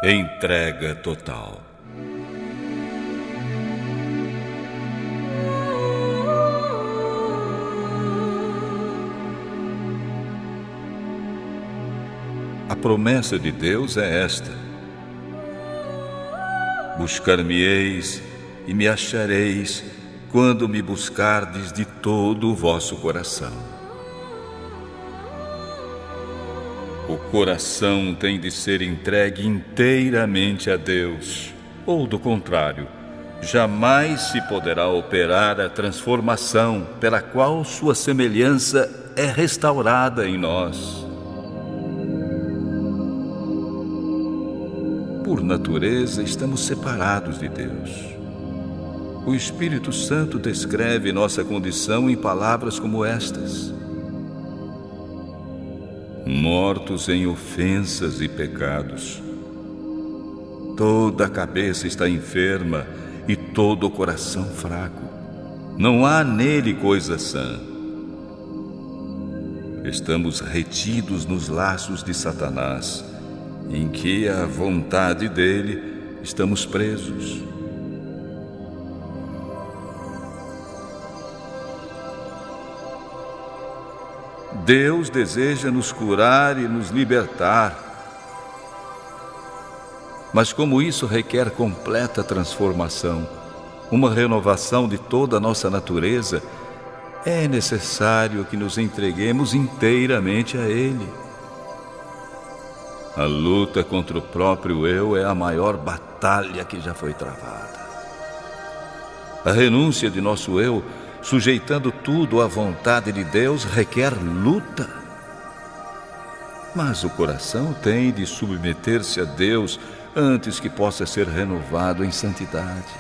Entrega total. A promessa de Deus é esta: buscar-me-eis e me achareis quando me buscardes de todo o vosso coração. O coração tem de ser entregue inteiramente a Deus, ou do contrário, jamais se poderá operar a transformação pela qual sua semelhança é restaurada em nós. Por natureza, estamos separados de Deus. O Espírito Santo descreve nossa condição em palavras como estas: mortos em ofensas e pecados. Toda a cabeça está enferma e todo o coração fraco. Não há nele coisa sã. Estamos retidos nos laços de Satanás, em que a vontade dele estamos presos. Deus deseja nos curar e nos libertar, mas como isso requer completa transformação, uma renovação de toda a nossa natureza, é necessário que nos entreguemos inteiramente a Ele. A luta contra o próprio eu é a maior batalha que já foi travada. A renúncia de nosso eu, sujeitando tudo à vontade de Deus, requer luta. Mas o coração tem de submeter-se a Deus antes que possa ser renovado em santidade.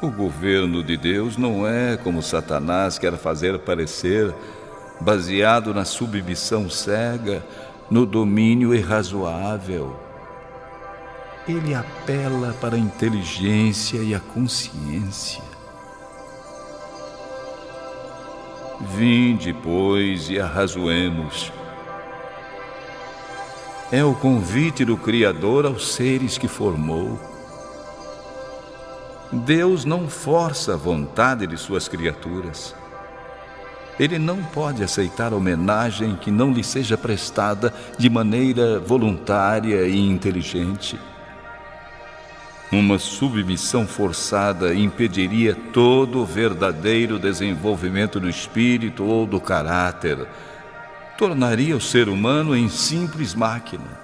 O governo de Deus não é como Satanás quer fazer parecer, baseado na submissão cega, no domínio irrazoável. Ele apela para a inteligência e a consciência. Vinde, pois, e arrazoemos. É o convite do Criador aos seres que formou. Deus não força a vontade de suas criaturas. Ele não pode aceitar homenagem que não lhe seja prestada de maneira voluntária e inteligente. Uma submissão forçada impediria todo o verdadeiro desenvolvimento do espírito ou do caráter. Tornaria o ser humano em simples máquina.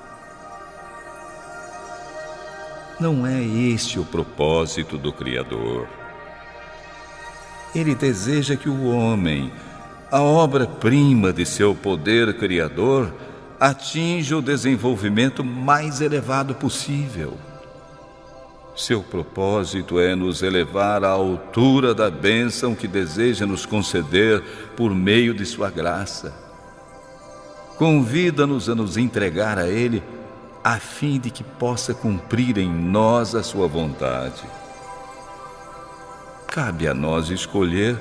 Não é este o propósito do Criador. Ele deseja que o homem, a obra-prima de seu poder criador, atinja o desenvolvimento mais elevado possível. Seu propósito é nos elevar à altura da bênção que deseja nos conceder por meio de sua graça. Convida-nos a nos entregar a Ele, a fim de que possa cumprir em nós a sua vontade. Cabe a nós escolher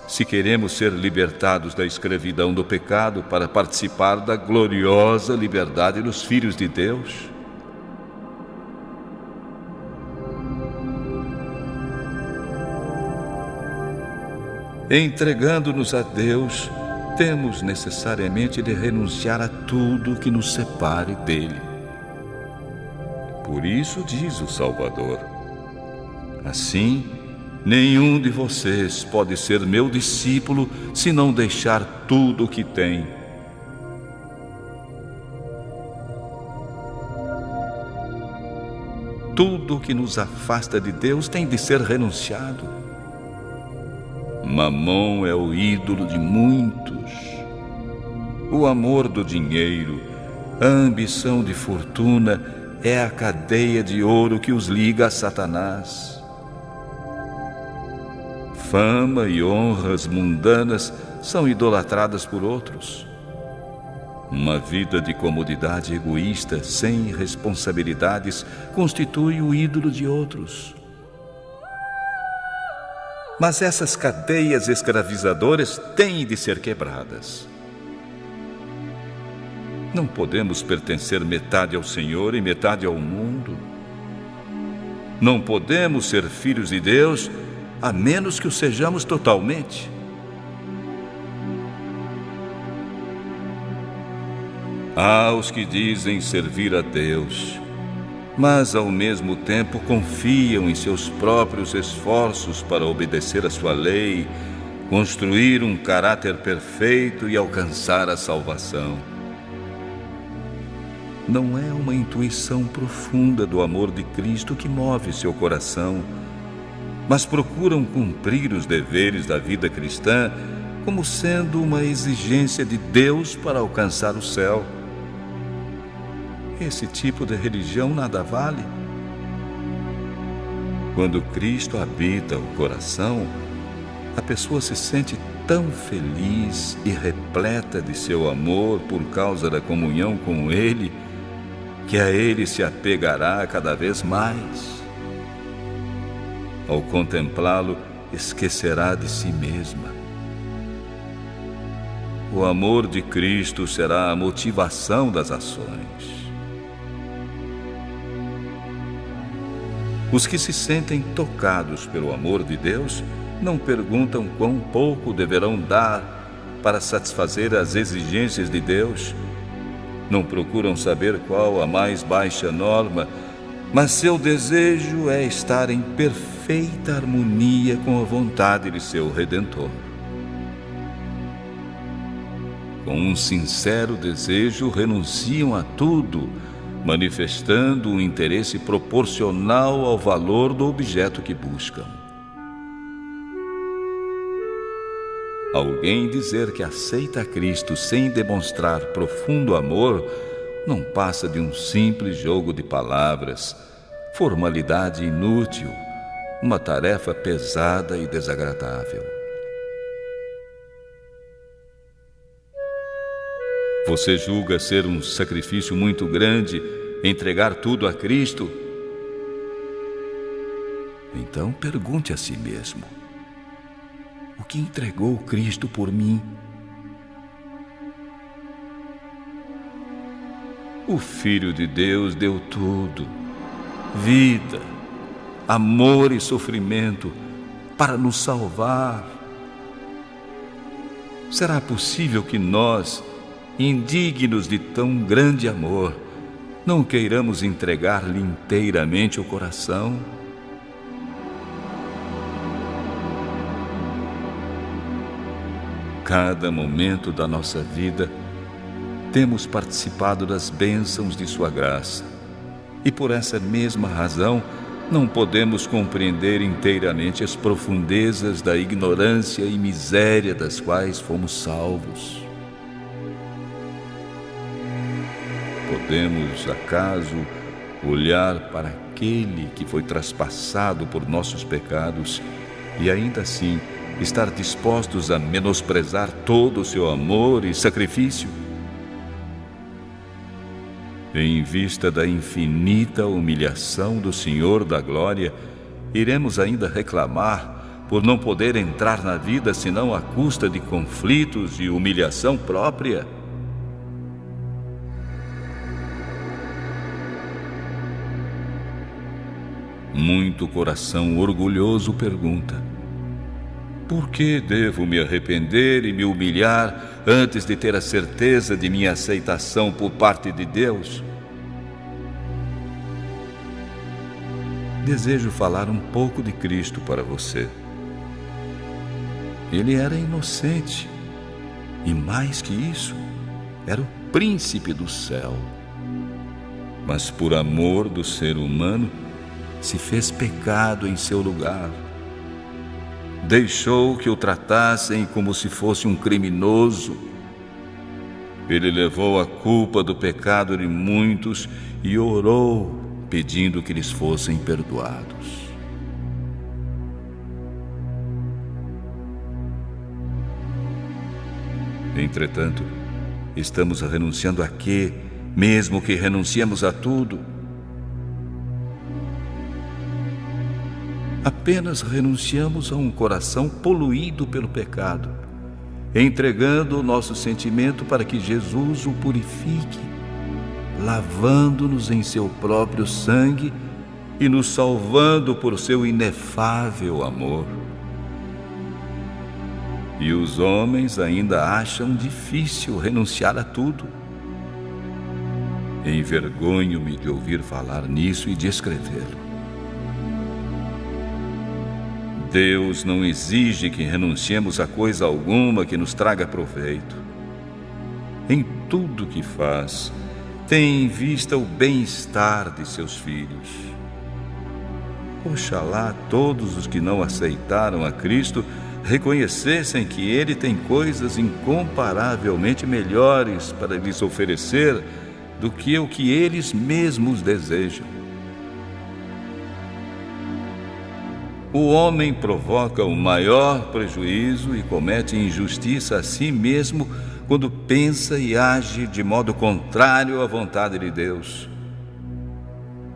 se queremos ser libertados da escravidão do pecado para participar da gloriosa liberdade dos filhos de Deus. Entregando-nos a Deus, temos necessariamente de renunciar a tudo que nos separe dele. Por isso diz o Salvador: assim, nenhum de vocês pode ser meu discípulo se não deixar tudo o que tem. Tudo que nos afasta de Deus tem de ser renunciado. Mamon é o ídolo de muitos. O amor do dinheiro, a ambição de fortuna é a cadeia de ouro que os liga a Satanás. Fama e honras mundanas são idolatradas por outros. Uma vida de comodidade egoísta, sem responsabilidades, constitui o ídolo de outros. Mas essas cadeias escravizadoras têm de ser quebradas. Não podemos pertencer metade ao Senhor e metade ao mundo. Não podemos ser filhos de Deus a menos que o sejamos totalmente. Há os que dizem servir a Deus, mas ao mesmo tempo confiam em seus próprios esforços para obedecer a sua lei, construir um caráter perfeito e alcançar a salvação. Não é uma intuição profunda do amor de Cristo que move seu coração, mas procuram cumprir os deveres da vida cristã como sendo uma exigência de Deus para alcançar o céu. Esse tipo de religião nada vale. Quando Cristo habita o coração, a pessoa se sente tão feliz e repleta de seu amor por causa da comunhão com Ele, que a Ele se apegará cada vez mais. Ao contemplá-lo, esquecerá de si mesma. O amor de Cristo será a motivação das ações. Os que se sentem tocados pelo amor de Deus não perguntam quão pouco deverão dar para satisfazer as exigências de Deus. Não procuram saber qual a mais baixa norma, mas seu desejo é estar em perfeita harmonia com a vontade de seu Redentor. Com um sincero desejo, renunciam a tudo, manifestando um interesse proporcional ao valor do objeto que buscam. Alguém dizer que aceita a Cristo sem demonstrar profundo amor não passa de um simples jogo de palavras, formalidade inútil, uma tarefa pesada e desagradável. Você julga ser um sacrifício muito grande entregar tudo a Cristo? Então pergunte a si mesmo: o que entregou Cristo por mim? O Filho de Deus deu tudo, vida, amor e sofrimento, para nos salvar. Será possível que nós, indignos de tão grande amor, não queiramos entregar-lhe inteiramente o coração? Cada momento da nossa vida temos participado das bênçãos de sua graça, e por essa mesma razão não podemos compreender inteiramente as profundezas da ignorância e miséria das quais fomos salvos. Podemos, acaso, olhar para aquele que foi traspassado por nossos pecados e ainda assim estar dispostos a menosprezar todo o seu amor e sacrifício? Em vista da infinita humilhação do Senhor da Glória, iremos ainda reclamar por não poder entrar na vida senão à custa de conflitos e humilhação própria? Muito coração orgulhoso pergunta: por que devo me arrepender e me humilhar antes de ter a certeza de minha aceitação por parte de Deus? Desejo falar um pouco de Cristo para você. Ele era inocente e, mais que isso, era o príncipe do céu. Mas por amor do ser humano, se fez pecado em seu lugar. Deixou que o tratassem como se fosse um criminoso. Ele levou a culpa do pecado de muitos e orou, pedindo que lhes fossem perdoados. Entretanto, estamos renunciando a quê, mesmo que renunciemos a tudo? Apenas renunciamos a um coração poluído pelo pecado entregando o nosso sentimento para que Jesus o purifique, lavando-nos em seu próprio sangue e nos salvando por seu inefável amor. E os homens ainda acham difícil renunciar a tudo. Envergonho-me de ouvir falar nisso e de escrevê-lo. Deus não exige que renunciemos a coisa alguma que nos traga proveito. Em tudo que faz, tem em vista o bem-estar de seus filhos. Oxalá todos os que não aceitaram a Cristo reconhecessem que Ele tem coisas incomparavelmente melhores para lhes oferecer do que o que eles mesmos desejam. O homem provoca o maior prejuízo e comete injustiça a si mesmo quando pensa e age de modo contrário à vontade de Deus.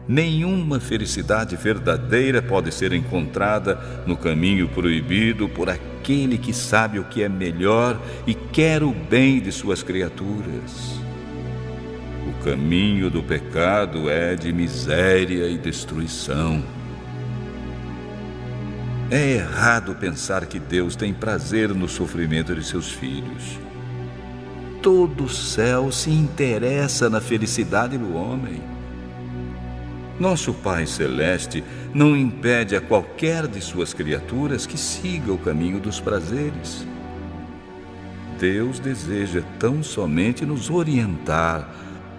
Nenhuma felicidade verdadeira pode ser encontrada no caminho proibido por aquele que sabe o que é melhor e quer o bem de suas criaturas. O caminho do pecado é de miséria e destruição. É errado pensar que Deus tem prazer no sofrimento de seus filhos. Todo o céu se interessa na felicidade do homem. Nosso Pai Celeste não impede a qualquer de suas criaturas que siga o caminho dos prazeres. Deus deseja tão somente nos orientar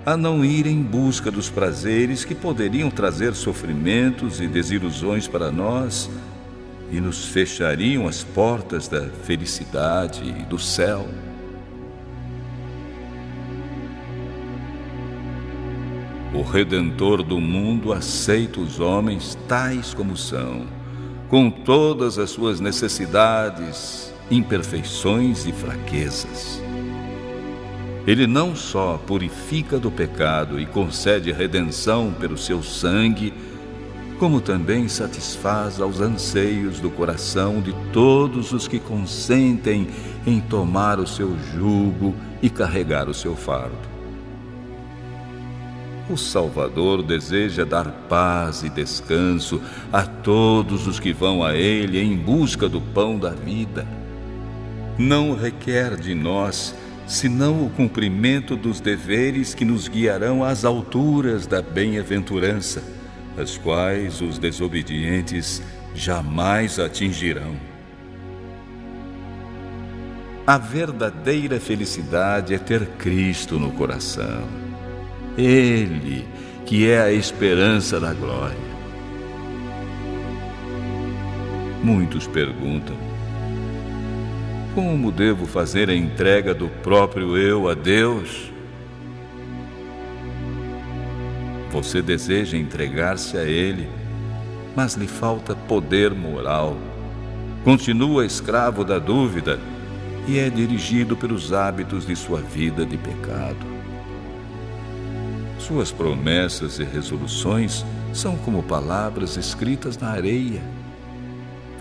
a não ir em busca dos prazeres que poderiam trazer sofrimentos e desilusões para nós e nos fechariam as portas da felicidade e do céu. O Redentor do mundo aceita os homens tais como são, com todas as suas necessidades, imperfeições e fraquezas. Ele não só purifica do pecado e concede redenção pelo seu sangue, como também satisfaz aos anseios do coração de todos os que consentem em tomar o seu jugo e carregar o seu fardo. O Salvador deseja dar paz e descanso a todos os que vão a Ele em busca do pão da vida. Não requer de nós senão o cumprimento dos deveres que nos guiarão às alturas da bem-aventurança, as quais os desobedientes jamais atingirão. A verdadeira felicidade é ter Cristo no coração. Ele, que é a esperança da glória. Muitos perguntam: como devo fazer a entrega do próprio eu a Deus? Você deseja entregar-se a Ele, mas lhe falta poder moral. Continua escravo da dúvida e é dirigido pelos hábitos de sua vida de pecado. Suas promessas e resoluções são como palavras escritas na areia.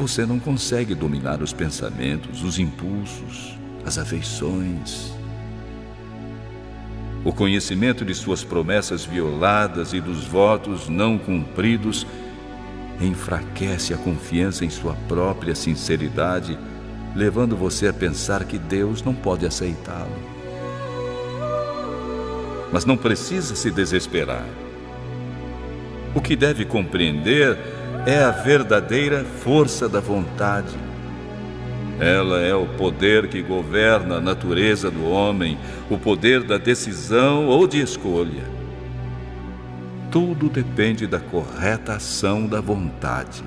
Você não consegue dominar os pensamentos, os impulsos, as afeições. O conhecimento de suas promessas violadas e dos votos não cumpridos enfraquece a confiança em sua própria sinceridade, levando você a pensar que Deus não pode aceitá-lo. Mas não precisa se desesperar. O que deve compreender é a verdadeira força da vontade. Ela é o poder que governa a natureza do homem, o poder da decisão ou de escolha. Tudo depende da correta ação da vontade.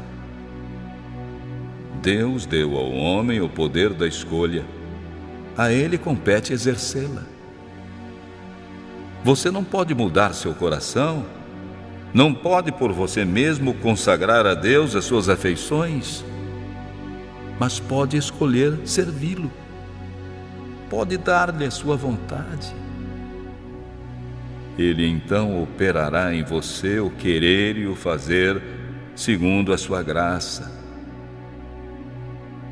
Deus deu ao homem o poder da escolha. A ele compete exercê-la. Você não pode mudar seu coração, não pode por você mesmo consagrar a Deus as suas afeições, mas pode escolher servi-lo, pode dar-lhe a sua vontade. Ele então operará em você o querer e o fazer segundo a sua graça.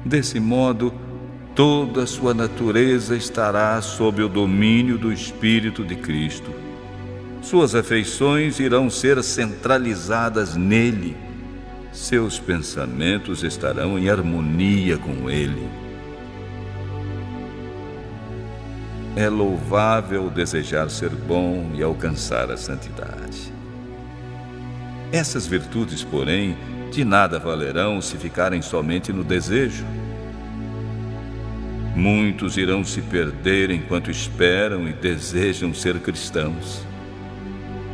Desse modo, Toda a sua natureza estará sob o domínio do Espírito de Cristo. Suas afeições irão ser centralizadas nele. Seus pensamentos estarão em harmonia com ele. É louvável desejar ser bom e alcançar a santidade. Essas virtudes, porém, de nada valerão se ficarem somente no desejo. Muitos irão se perder enquanto esperam e desejam ser cristãos.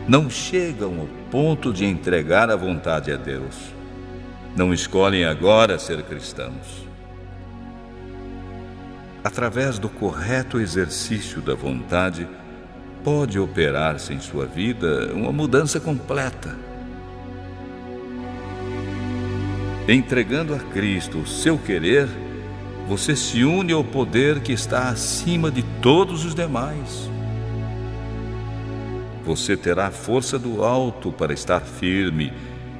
Não chegam ao ponto de entregar a vontade a Deus. Não escolhem agora ser cristãos. Através do correto exercício da vontade, pode operar-se em sua vida uma mudança completa. Entregando a Cristo o seu querer, você se une ao poder que está acima de todos os demais. Você terá a força do alto para estar firme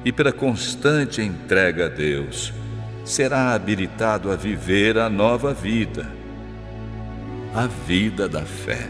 e, pela constante entrega a Deus, será habilitado a viver a nova vida, a vida da fé.